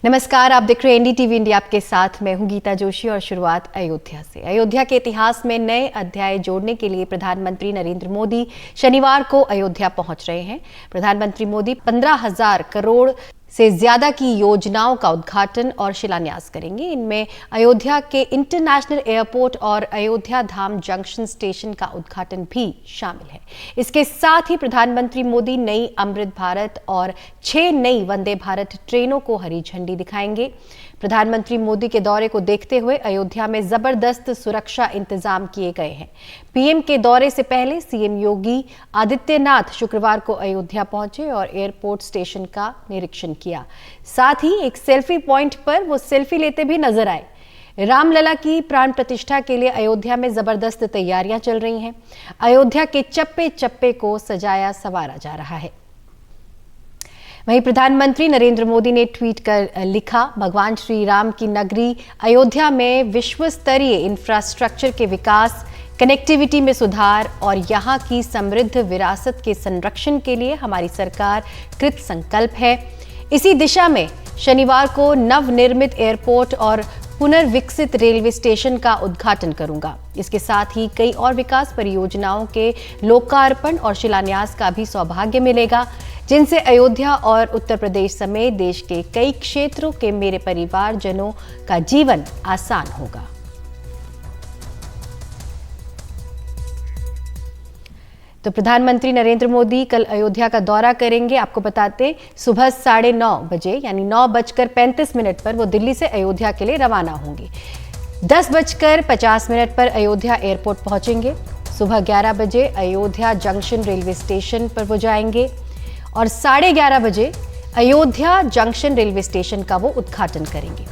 नमस्कार, आप देख रहे हैं एनडीटीवी इंडिया। आपके साथ मैं हूं गीता जोशी और शुरुआत अयोध्या से। अयोध्या के इतिहास में नए अध्याय जोड़ने के लिए प्रधानमंत्री नरेंद्र मोदी शनिवार को अयोध्या पहुंच रहे हैं। प्रधानमंत्री मोदी 15,000 करोड़ से ज्यादा की योजनाओं का उद्घाटन और शिलान्यास करेंगे। इनमें अयोध्या के इंटरनेशनल एयरपोर्ट और अयोध्या धाम जंक्शन स्टेशन का उद्घाटन भी शामिल है। इसके साथ ही प्रधानमंत्री मोदी नई अमृत भारत और 6 नई वंदे भारत ट्रेनों को हरी झंडी दिखाएंगे। प्रधानमंत्री मोदी के दौरे को देखते हुए अयोध्या में जबरदस्त सुरक्षा इंतजाम किए गए हैं। पीएम के दौरे से पहले सीएम योगी आदित्यनाथ शुक्रवार को अयोध्या पहुंचे और एयरपोर्ट स्टेशन का निरीक्षण किया। साथ ही एक सेल्फी पॉइंट पर वो सेल्फी लेते भी नजर आए। रामलला की प्राण प्रतिष्ठा के लिए अयोध्या में जबरदस्त तैयारियां चल रही हैं। अयोध्या के चप्पे चप्पे को सजाया संवारा जा रहा है। वहीं प्रधानमंत्री नरेंद्र मोदी ने ट्वीट कर लिखा, भगवान श्री राम की नगरी अयोध्या में विश्व स्तरीय इंफ्रास्ट्रक्चर के विकास, कनेक्टिविटी में सुधार और यहाँ की समृद्ध विरासत के संरक्षण के लिए हमारी सरकार कृत संकल्प है। इसी दिशा में शनिवार को नवनिर्मित एयरपोर्ट और पुनर्विकसित रेलवे स्टेशन का उद्घाटन करूंगा। इसके साथ ही कई और विकास परियोजनाओं के लोकार्पण और शिलान्यास का भी सौभाग्य मिलेगा, जिनसे अयोध्या और उत्तर प्रदेश समेत देश के कई क्षेत्रों के मेरे परिवारजनों का जीवन आसान होगा। तो प्रधानमंत्री नरेंद्र मोदी कल अयोध्या का दौरा करेंगे। आपको बताते सुबह 9:30 बजे यानी 9:35 पर वो दिल्ली से अयोध्या के लिए रवाना होंगे। 10:50 पर अयोध्या एयरपोर्ट पहुंचेंगे। सुबह 11 बजे अयोध्या जंक्शन रेलवे स्टेशन पर वो जाएंगे और 11:30 बजे अयोध्या जंक्शन रेलवे स्टेशन का वो उद्घाटन करेंगे।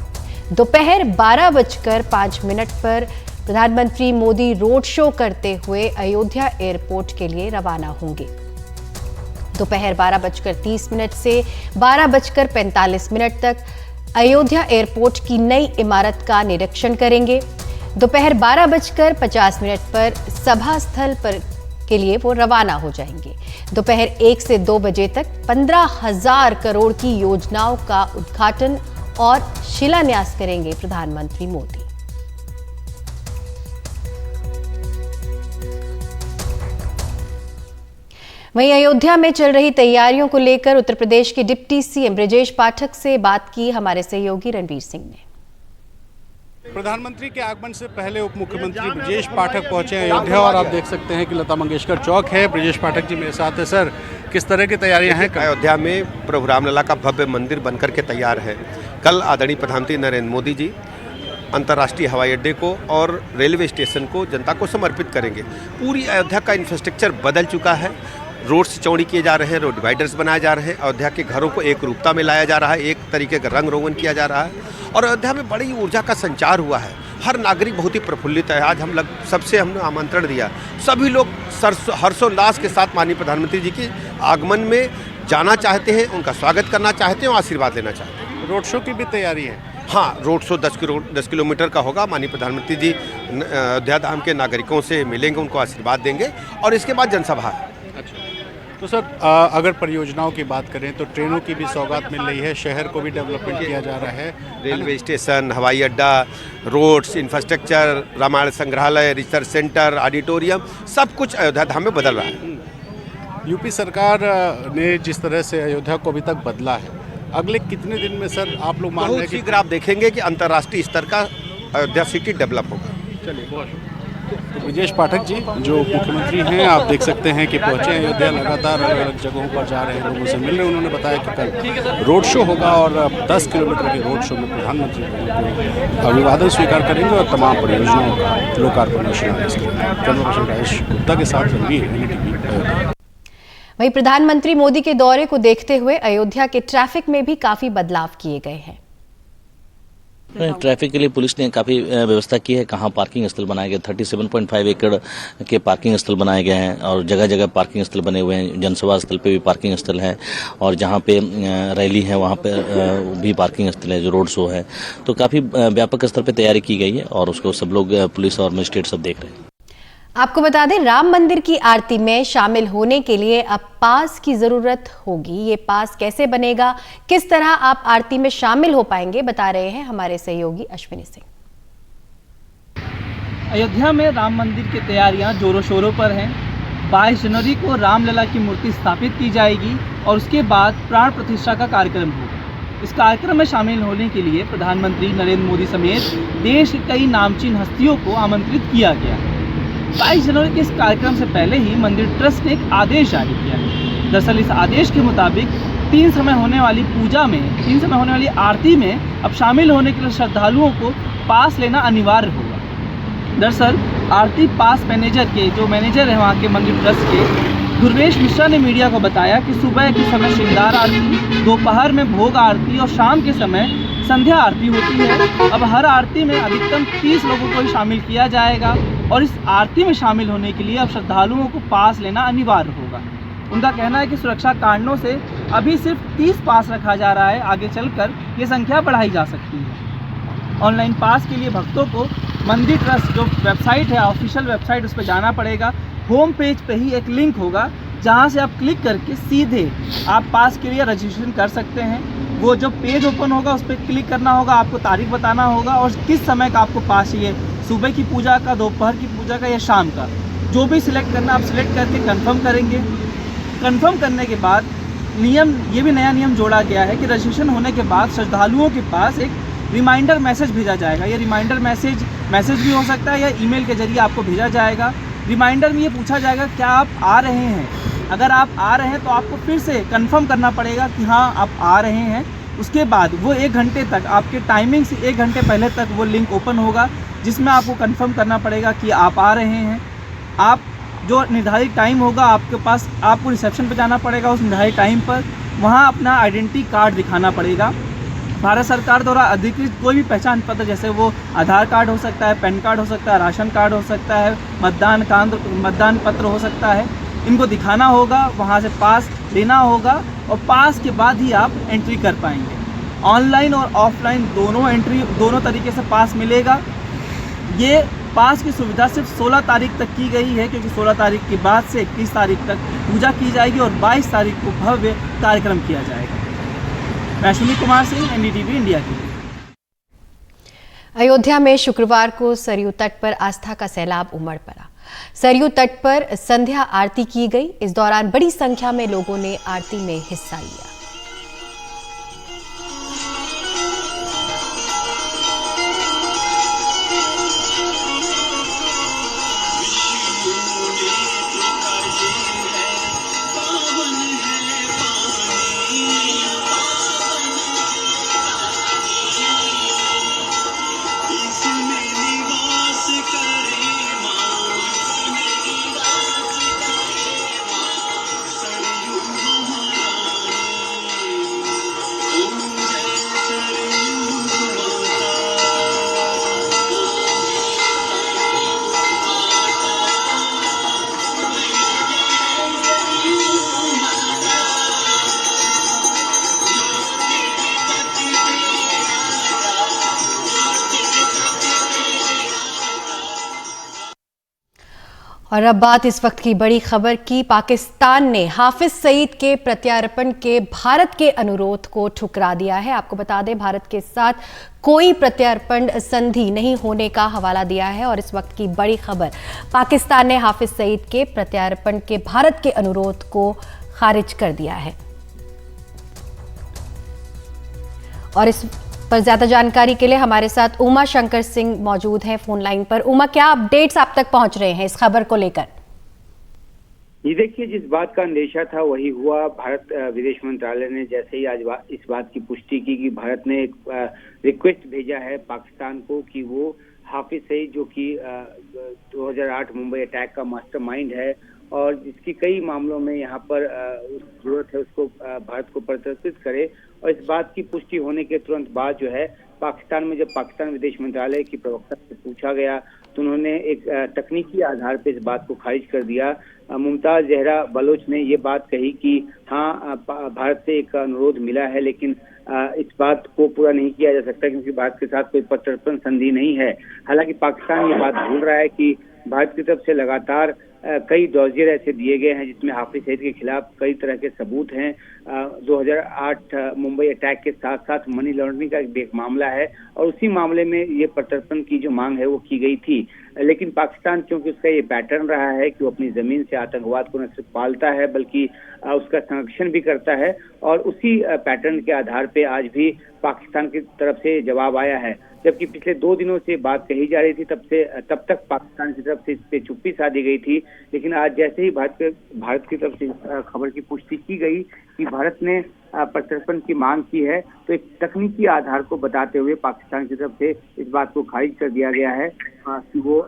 दोपहर 12:05 पर प्रधानमंत्री मोदी रोड शो करते हुए अयोध्या एयरपोर्ट के लिए रवाना होंगे। दोपहर 12:30 से 12:45 तक अयोध्या एयरपोर्ट की नई इमारत का निरीक्षण करेंगे। दोपहर 12:50 पर सभा स्थल पर के लिए वो रवाना हो जाएंगे। दोपहर 1 से 2 बजे तक 15,000 करोड़ की योजनाओं का उद्घाटन और शिलान्यास करेंगे प्रधानमंत्री मोदी। वहीं अयोध्या में चल रही तैयारियों को लेकर उत्तर प्रदेश के डिप्टी सीएम ब्रजेश पाठक से बात की हमारे सहयोगी रणवीर सिंह ने। प्रधानमंत्री के आगमन से पहले उप मुख्यमंत्री ब्रजेश पाठक पहुंचे अयोध्या और आप देख सकते हैं कि लता मंगेशकर चौक है। ब्रजेश पाठक जी मेरे साथ है। सर, किस तरह की तैयारियां हैं? अयोध्या में प्रभु रामलला का भव्य मंदिर बनकर के तैयार है। कल आदरणीय प्रधानमंत्री नरेंद्र मोदी जी अंतर्राष्ट्रीय हवाई अड्डे को और रेलवे स्टेशन को जनता को समर्पित करेंगे। पूरी अयोध्या का इंफ्रास्ट्रक्चर बदल चुका है। रोड्स चौड़ी किए जा रहे हैं, रोड डिवाइडर्स बनाए जा रहे हैं। अयोध्या के घरों को एक रूपता में लाया जा रहा है, एक तरीके का रंग रोगन किया जा रहा है और अयोध्या में बड़ी ऊर्जा का संचार हुआ है। हर नागरिक बहुत ही प्रफुल्लित है। आज हम सबसे हमने आमंत्रण दिया, सभी लोग हर्षोल्लास के साथ माननीय प्रधानमंत्री जी के आगमन में जाना चाहते हैं, उनका स्वागत करना चाहते हैं और आशीर्वाद लेना चाहते हैं। रोड शो की भी तैयारी है? हाँ, रोड शो 10 किलोमीटर का होगा। माननीय प्रधानमंत्री जी अयोध्या धाम के नागरिकों से मिलेंगे, उनको आशीर्वाद देंगे और इसके बाद जनसभा है। अच्छा, तो सर अगर परियोजनाओं की बात करें तो ट्रेनों की भी सौगात मिल रही है, शहर को भी डेवलपमेंट किया जा रहा है। रेलवे स्टेशन, हवाई अड्डा, रोड्स, इंफ्रास्ट्रक्चर, रामायण संग्रहालय, रिसर्च सेंटर, ऑडिटोरियम, सब कुछ अयोध्या धाम में बदल रहा है। यूपी सरकार ने जिस तरह से अयोध्या को अभी तक बदला है, अगले कितने दिन में सर आप लोग मान रहे हैं कि शीघ्र आप देखेंगे कि अंतर्राष्ट्रीय स्तर का अयोध्या सिटी डेवलप होगा? चलिए, बहुत ब्रजेश पाठक जी जो मुख्यमंत्री हैं, आप देख सकते हैं कि पहुंचे अयोध्या, लगातार अलग अलग जगहों पर जा रहे हैं, लोगों से मिल रहे हैं। उन्होंने बताया कि कल रोड शो होगा और 10 किलोमीटर के रोड शो में प्रधानमंत्री अभिवादन स्वीकार करेंगे और तमाम परियोजनाओं का लोकार्पण और शिलान्यास करेंगे। कैमरा पर्सन राजेश गुप्ता के साथ रणवीर, एनडीटीवी अयोध्या। वहीं प्रधानमंत्री मोदी के दौरे को देखते हुए अयोध्या के ट्रैफिक में भी काफी बदलाव किए गए हैं। ट्रैफिक के लिए पुलिस ने काफ़ी व्यवस्था की है। कहाँ पार्किंग स्थल बनाए गए, 37.5 एकड़ के पार्किंग स्थल बनाए गए हैं और जगह जगह पार्किंग स्थल बने हुए हैं। जनसभा स्थल पे भी पार्किंग स्थल है और जहाँ पे रैली है वहाँ पे भी पार्किंग स्थल है, जो रोड शो है। तो काफ़ी व्यापक स्तर पे तैयारी की गई है और उसको सब लोग पुलिस और मजिस्ट्रेट सब देख रहे हैं। आपको बता दें, राम मंदिर की आरती में शामिल होने के लिए अब पास की जरूरत होगी। ये पास कैसे बनेगा, किस तरह आप आरती में शामिल हो पाएंगे, बता रहे हैं हमारे सहयोगी अश्विनी सिंह। अयोध्या में राम मंदिर की तैयारियां जोरों शोरों पर हैं। 22 जनवरी को रामलला की मूर्ति स्थापित की जाएगी और उसके बाद प्राण प्रतिष्ठा का कार्यक्रम होगा। इस कार्यक्रम में शामिल होने के लिए प्रधानमंत्री नरेंद्र मोदी समेत देश के कई नामचीन हस्तियों को आमंत्रित किया गया है। 22 जनवरी के इस कार्यक्रम से पहले ही मंदिर ट्रस्ट ने एक आदेश जारी किया है। दरअसल इस आदेश के मुताबिक 3 समय होने वाली आरती में अब शामिल होने के लिए श्रद्धालुओं को पास लेना अनिवार्य होगा। दरअसल आरती पास जो मैनेजर है वहाँ के मंदिर ट्रस्ट के, दुर्वेश मिश्रा ने मीडिया को बताया कि सुबह के समय श्रृंगार आरती, दोपहर में भोग आरती और शाम के समय संध्या आरती होती है। अब हर आरती में अधिकतम 30 लोगों को ही शामिल किया जाएगा और इस आरती में शामिल होने के लिए अब श्रद्धालुओं को पास लेना अनिवार्य होगा। उनका कहना है कि सुरक्षा कारणों से अभी सिर्फ 30 पास रखा जा रहा है, आगे चलकर ये संख्या बढ़ाई जा सकती है। ऑनलाइन पास के लिए भक्तों को मंदिर ट्रस्ट जो वेबसाइट है, ऑफिशियल वेबसाइट, उस पर जाना पड़ेगा। होम पेज पे ही एक लिंक होगा जहां से आप क्लिक करके सीधे आप पास के लिए रजिस्ट्रेशन कर सकते हैं। वो जो पेज ओपन होगा उस पर क्लिक करना होगा, आपको तारीख बताना होगा और किस समय का आपको पास चाहिए, सुबह की पूजा का, दोपहर की पूजा का या शाम का, जो भी सिलेक्ट करना आप सिलेक्ट करके कंफर्म करेंगे। कंफर्म करने के बाद ये भी नया नियम जोड़ा गया है कि रजिस्ट्रेशन होने के बाद श्रद्धालुओं के पास एक रिमाइंडर मैसेज भेजा जाएगा। ये रिमाइंडर मैसेज भी हो सकता है या ईमेल के जरिए आपको भेजा जाएगा। रिमाइंडर में ये पूछा जाएगा क्या आप आ रहे हैं। अगर आप आ रहे हैं तो आपको फिर से कंफर्म करना पड़ेगा कि हाँ आप आ रहे हैं। उसके बाद वो 1 घंटे तक, आपके टाइमिंग से 1 घंटे पहले तक वो लिंक ओपन होगा जिसमें आपको कंफर्म करना पड़ेगा कि आप आ रहे हैं। आप जो निर्धारित टाइम होगा आपके पास, आपको रिसेप्शन पर जाना पड़ेगा उस निर्धारित टाइम पर, वहाँ अपना आइडेंटिटी कार्ड दिखाना पड़ेगा। भारत सरकार द्वारा अधिकृत कोई भी पहचान पत्र, जैसे वो आधार कार्ड हो सकता है, पैन कार्ड हो सकता है, राशन कार्ड हो सकता है, मतदान पत्र हो सकता है, इनको दिखाना होगा, वहाँ से पास लेना होगा और पास के बाद ही आप एंट्री कर पाएंगे। ऑनलाइन और ऑफलाइन दोनों तरीके से पास मिलेगा। ये पास की सुविधा सिर्फ 16 तारीख तक की गई है, क्योंकि 16 तारीख के बाद से 21 तारीख तक पूजा की जाएगी और 22 तारीख को भव्य कार्यक्रम किया जाएगा। अश्विनी कुमार सिंह, एनडीटीवी इंडिया की। अयोध्या में शुक्रवार को सरयू तट पर आस्था का सैलाब उमड़ पड़ा। सरयू तट पर संध्या आरती की गई। इस दौरान बड़ी संख्या में लोगों ने आरती में हिस्सा लिया। और अब बात इस वक्त की बड़ी खबर की। पाकिस्तान ने हाफिज सईद के प्रत्यार्पण के भारत के अनुरोध को ठुकरा दिया है। आपको बता दें, भारत के साथ कोई प्रत्यार्पण संधि नहीं होने का हवाला दिया है और इस वक्त की बड़ी खबर, पाकिस्तान ने हाफिज सईद के प्रत्यार्पण के भारत के अनुरोध को खारिज कर दिया है। और इस पर ज्यादा जानकारी के लिए हमारे साथ उमा शंकर सिंह मौजूद हैं फोन लाइन पर। उमा, क्या अपडेट्स आप तक पहुंच रहे हैं इस खबर को लेकर? ये देखिए, जिस बात का अंदेशा था वही हुआ। भारत विदेश मंत्रालय ने जैसे ही आज इस बात की पुष्टि की कि भारत ने एक रिक्वेस्ट भेजा है पाकिस्तान को कि वो हाफिज सईद, जो कि 2008 मुंबई अटैक का मास्टरमाइंड है और जिसकी कई मामलों में यहाँ पर जरूरत है, उसको भारत को प्रत्यर्पित करे। और इस बात की पुष्टि होने के तुरंत बाद जो है पाकिस्तान में, जब पाकिस्तान विदेश मंत्रालय की प्रवक्ता से पूछा गया तो उन्होंने एक तकनीकी आधार पर इस बात को खारिज कर दिया। मुमताज जहरा बलोच ने ये बात कही कि हाँ, भारत से एक अनुरोध मिला है लेकिन इस बात को पूरा नहीं किया जा सकता क्योंकि भारत के साथ कोई प्रत्यर्पण संधि नहीं है। हालांकि पाकिस्तान ये बात भूल रहा है कि भारत की तरफ से लगातार कई डॉजियर ऐसे दिए गए हैं जिसमें हाफिज सईद के खिलाफ कई तरह के सबूत हैं। 2008 मुंबई अटैक के साथ साथ मनी लॉन्ड्रिंग का एक मामला है और उसी मामले में ये प्रत्यर्पण की जो मांग है वो की गई थी। लेकिन पाकिस्तान क्योंकि उसका ये पैटर्न रहा है कि वो अपनी जमीन से आतंकवाद को न सिर्फ पालता है बल्कि उसका संरक्षण भी करता है और उसी पैटर्न के आधार पे आज भी पाकिस्तान की तरफ से जवाब आया है। जबकि पिछले 2 दिनों से बात कही जा रही थी तब तक पाकिस्तान की तरफ से इस पे चुप्पी साधी गई थी, लेकिन आज जैसे ही भारत की तरफ से खबर की पुष्टि की गई कि भारत ने प्रत्यर्पण की मांग की है तो एक तकनीकी आधार को बताते हुए पाकिस्तान की तरफ से इस बात को खारिज कर दिया गया है कि वो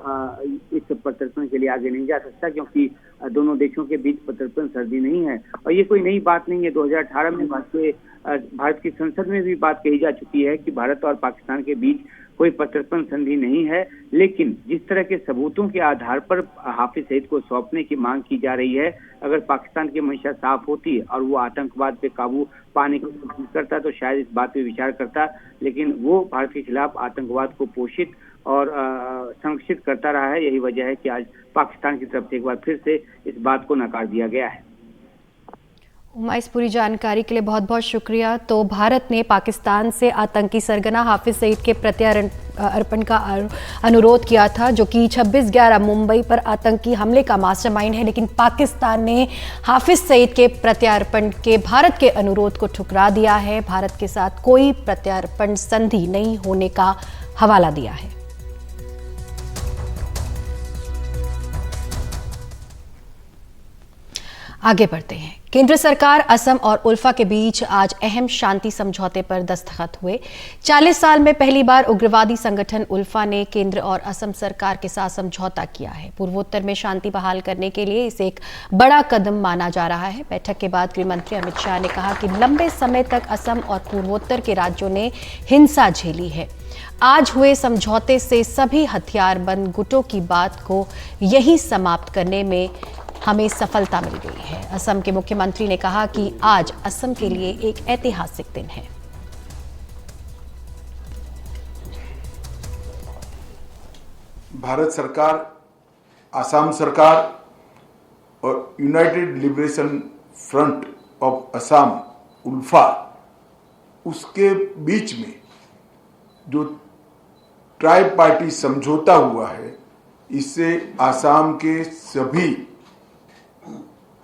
इस प्रत्यर्पण के लिए आगे नहीं जा सकता क्योंकि दोनों देशों के बीच प्रत्यर्पण सर्दी नहीं है। और ये कोई नई बात नहीं है, 2018 में भारत की संसद में भी बात कही जा चुकी है कि भारत और पाकिस्तान के बीच कोई प्रत्यर्पण संधि नहीं है। लेकिन जिस तरह के सबूतों के आधार पर हाफिज सईद को सौंपने की मांग की जा रही है, अगर पाकिस्तान की मंशा साफ होती और वो आतंकवाद पे काबू पाने की कोशिश करता तो शायद इस बात पे विचार करता, लेकिन वो भारत के खिलाफ आतंकवाद को पोषित और संरक्षित करता रहा है। यही वजह है कि आज पाकिस्तान की तरफ से एक बार फिर से इस बात को नकार दिया गया है। उमा, इस पूरी जानकारी के लिए बहुत बहुत शुक्रिया। तो भारत ने पाकिस्तान से आतंकी सरगना हाफिज सईद के प्रत्यार्पण का अनुरोध किया था, जो कि 26/11 मुंबई पर आतंकी हमले का मास्टरमाइंड है, लेकिन पाकिस्तान ने हाफिज सईद के प्रत्यार्पण के भारत के अनुरोध को ठुकरा दिया है। भारत के साथ कोई प्रत्यार्पण संधि नहीं होने का हवाला दिया है। आगे बढ़ते हैं। केंद्र सरकार, असम और उल्फा के बीच आज अहम शांति समझौते पर दस्तखत हुए। 40 साल में पहली बार उग्रवादी संगठन उल्फा ने केंद्र और असम सरकार के साथ समझौता किया है। पूर्वोत्तर में शांति बहाल करने के लिए इसे एक बड़ा कदम माना जा रहा है। बैठक के बाद गृह मंत्री अमित शाह ने कहा कि लंबे समय तक असम और पूर्वोत्तर के राज्यों ने हिंसा झेली है। आज हुए समझौते से सभी हथियारबंद गुटों की बात को यही समाप्त करने में हमें सफलता मिल गई है। असम के मुख्यमंत्री ने कहा कि आज असम के लिए एक ऐतिहासिक दिन है। भारत सरकार, असम सरकार और united liberation front of Assam ULFA, उसके बीच में जो ट्राई पार्टी समझौता हुआ है, इससे असम के सभी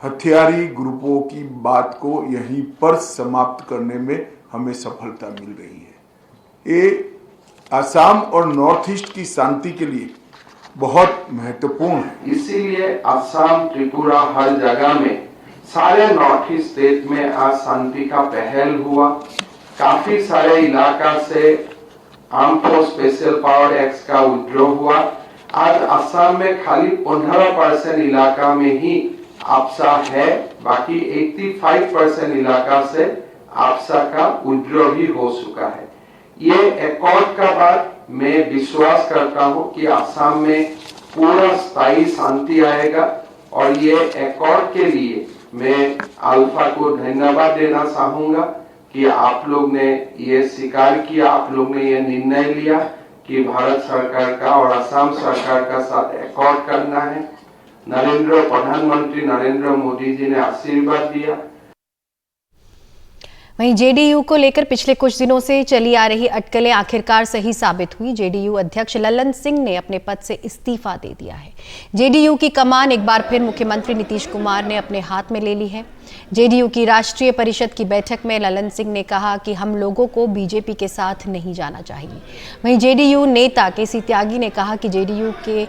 हथियारी ग्रुपों की बात को यहीं पर समाप्त करने में हमें सफलता मिल रही है। ये असम और नॉर्थ ईस्ट की शांति के लिए बहुत महत्वपूर्ण है। इसीलिए असम, त्रिपुरा, हर जगह में सारे नॉर्थ ईस्ट स्टेट में आज शांति का पहल हुआ। काफी सारे इलाका से arm force special power act का विड्रॉ हुआ। आज असम में खाली 15% इलाका में ही आपसा है, बाकी 85% इलाका से आपसा का विड्रॉ भी हो चुका है। ये एकॉर्ड का बाद मैं विश्वास करता हूं कि असम में पूरा स्थायी शांति आएगा और ये एकॉर्ड के लिए मैं अल्फा को धन्यवाद देना चाहूंगा कि आप लोग ने ये स्वीकार किया, आप लोग ने ये निर्णय लिया कि भारत सरकार का और असम सरकार का साथ एकॉर्ड करना है। प्रधानमंत्री नरेंद्र मोदी जी ने आशीर्वाद दिया। वहीं जेडीयू को लेकर पिछले कुछ दिनों से चली आ रही अटकलें आखिरकार सही साबित हुई। जेडीयू अध्यक्ष ललन सिंह ने अपने पद से इस्तीफा दे दिया है। जेडीयू की कमान एक बार फिर मुख्यमंत्री नीतीश कुमार ने अपने हाथ में ले ली है। जेडीयू की राष्ट्रीय परिषद की बैठक में ललन सिंह ने कहा कि हम लोगों को बीजेपी के साथ नहीं जाना चाहिए। वहीं जेडीयू नेता केसी त्यागी ने कहा कि जेडीयू के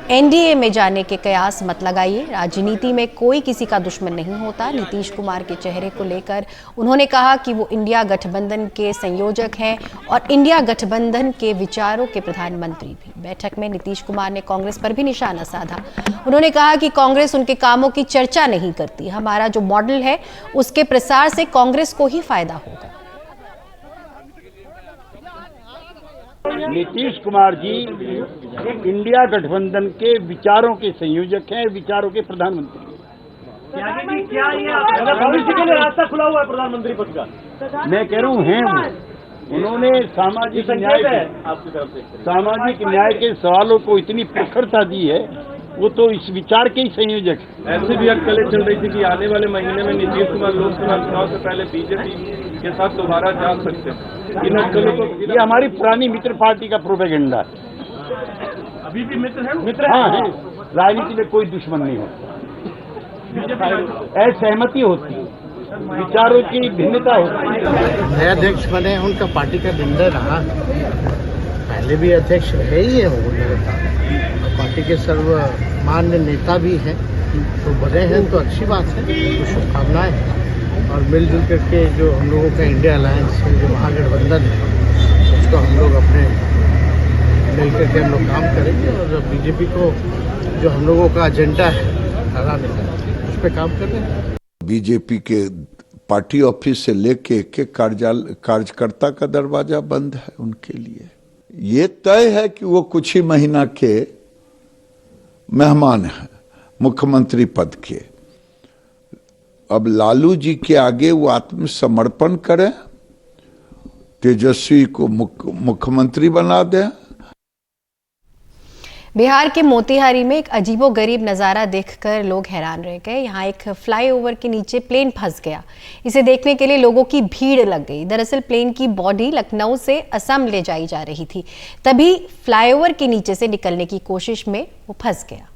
एनडीए में जाने के कयास मत लगाइए। राजनीति में कोई किसी का दुश्मन नहीं होता। नीतीश कुमार के चेहरे को लेकर उन्होंने कहा कि वो इंडिया गठबंधन के संयोजक हैं और इंडिया गठबंधन के विचारों के प्रधानमंत्री भी। बैठक में नीतीश कुमार ने कांग्रेस पर भी निशाना साधा। उन्होंने कहा कि कांग्रेस उनके कामों की चर्चा नहीं करती। हमारा जो मॉडल है उसके प्रसार से कांग्रेस को ही फायदा होगा। नीतीश कुमार जी इंडिया गठबंधन के विचारों के संयोजक हैं, विचारों के प्रधानमंत्री। क्या ये भविष्य के लिए रास्ता खुला हुआ है प्रधानमंत्री पद का? मैं कह रहा हूँ हैं वो। उन्होंने सामाजिक न्याय के सवालों को इतनी प्रखरता दी है वो तो इस विचार के ही संयोजक है। ऐसे भी अटकलें चल रही थी कि आने वाले महीने में नीतीश कुमार लोकसभा चुनाव से पहले बीजेपी के साथ दोबारा जा सकते हैं। इन अटकलों को ये हमारी पुरानी मित्र पार्टी का प्रोपेगेंडा है। अभी भी मित्र है, मित्र हाँ है, राजनीति में कोई दुश्मन नहीं होता, असहमति होती है, विचारों की भिन्नता होती है। नए अध्यक्ष बने, उनका पार्टी का निर्णय रहा, पहले भी अध्यक्ष रहे ही है वो नेता, पार्टी के सर्वमान्य नेता भी हैं, तो बने हैं तो अच्छी बात है, तो शुभकामनाएं हैं। और मिलजुल करके जो हम लोगों का इंडिया अलायंस है, जो महागठबंधन है, उसको हम लोग अपने मिल करके हम लोग काम करेंगे और बीजेपी को जो हम लोगों का एजेंडा है हराने का, उस पर काम करेंगे। बीजेपी के पार्टी ऑफिस से लेके एक कार्यकर्ता का दरवाजा बंद है उनके लिए। ये तय है कि वो कुछ ही महीना के मेहमान हैं मुख्यमंत्री पद के। अब लालू जी के आगे वो आत्मसमर्पण करें, तेजस्वी को मुख्यमंत्री बना दें। बिहार के मोतिहारी में एक अजीबोगरीब नज़ारा देखकर लोग हैरान रह गए। यहाँ एक फ्लाईओवर के नीचे प्लेन फंस गया। इसे देखने के लिए लोगों की भीड़ लग गई। दरअसल प्लेन की बॉडी लखनऊ से असम ले जाई जा रही थी, तभी फ्लाईओवर के नीचे से निकलने की कोशिश में वो फंस गया।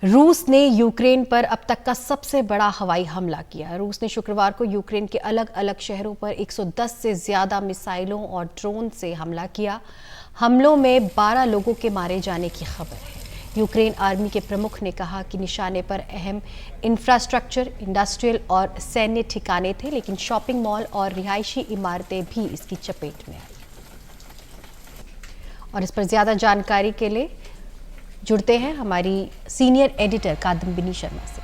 रूस ने यूक्रेन पर अब तक का सबसे बड़ा हवाई हमला किया। रूस ने शुक्रवार को यूक्रेन के अलग अलग शहरों पर 110 से ज्यादा मिसाइलों और ड्रोन से हमला किया। हमलों में 12 लोगों के मारे जाने की खबर है। यूक्रेन आर्मी के प्रमुख ने कहा कि निशाने पर अहम इंफ्रास्ट्रक्चर, इंडस्ट्रियल और सैन्य ठिकाने थे, लेकिन शॉपिंग मॉल और रिहायशी इमारतें भी इसकी चपेट में आई। और इस पर ज्यादा जानकारी के लिए जुड़ते हैं हमारी सीनियर एडिटर कादम्बिनी शर्मा से।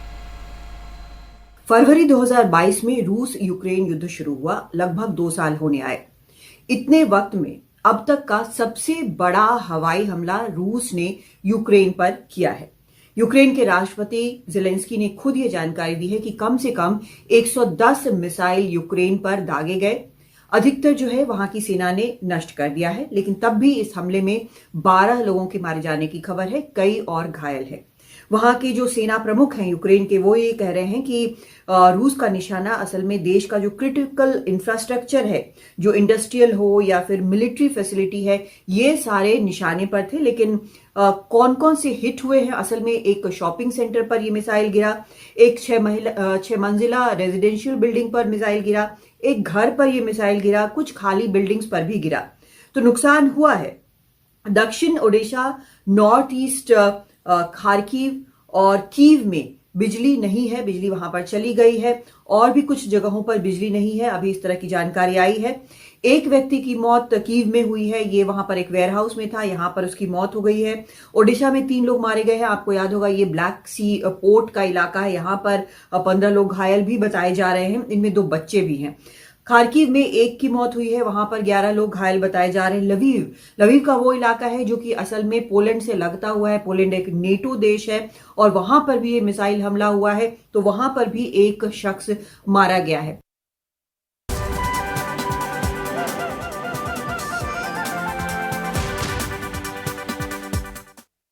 फरवरी 2022 में रूस यूक्रेन युद्ध शुरू हुआ, लगभग 2 साल होने आए। इतने वक्त में अब तक का सबसे बड़ा हवाई हमला रूस ने यूक्रेन पर किया है। यूक्रेन के राष्ट्रपति ज़ेलेंस्की ने खुद ये जानकारी दी है कि कम से कम 110 मिसाइल यूक्रेन पर दागे गए। अधिकतर जो है वहां की सेना ने नष्ट कर दिया है, लेकिन तब भी इस हमले में 12 लोगों के मारे जाने की खबर है, कई और घायल है। वहां के जो सेना प्रमुख हैं यूक्रेन के, वो ये कह रहे हैं कि रूस का निशाना असल में देश का जो क्रिटिकल इंफ्रास्ट्रक्चर है, जो इंडस्ट्रियल हो या फिर मिलिट्री फैसिलिटी है, ये सारे निशाने पर थे। लेकिन कौन कौन से हिट हुए हैं, असल में एक शॉपिंग सेंटर पर ये मिसाइल गिरा, एक 6 मंजिला रेजिडेंशियल बिल्डिंग पर मिसाइल गिरा, एक घर पर यह मिसाइल गिरा, कुछ खाली बिल्डिंग्स पर भी गिरा, तो नुकसान हुआ है। दक्षिण ओडिशा, नॉर्थ ईस्ट खार्किव और कीव में बिजली नहीं है, बिजली वहां पर चली गई है, और भी कुछ जगहों पर बिजली नहीं है, अभी इस तरह की जानकारी आई है। एक व्यक्ति की मौत कीव में हुई है, ये वहां पर एक वेयरहाउस में था, यहां पर उसकी मौत हो गई है। ओडिशा में 3 लोग मारे गए हैं। आपको याद होगा ये ब्लैक सी पोर्ट का इलाका है, यहां पर 15 लोग घायल भी बताए जा रहे हैं, इनमें 2 बच्चे भी हैं। खार्किव में 1 की मौत हुई है, वहां पर 11 लोग घायल बताए जा रहे हैं। लवीव का वो इलाका है जो कि असल में पोलैंड से लगता हुआ है, पोलैंड एक नेटो देश है, और वहां पर भी ये मिसाइल हमला हुआ है, तो वहां पर भी 1 शख्स मारा गया है।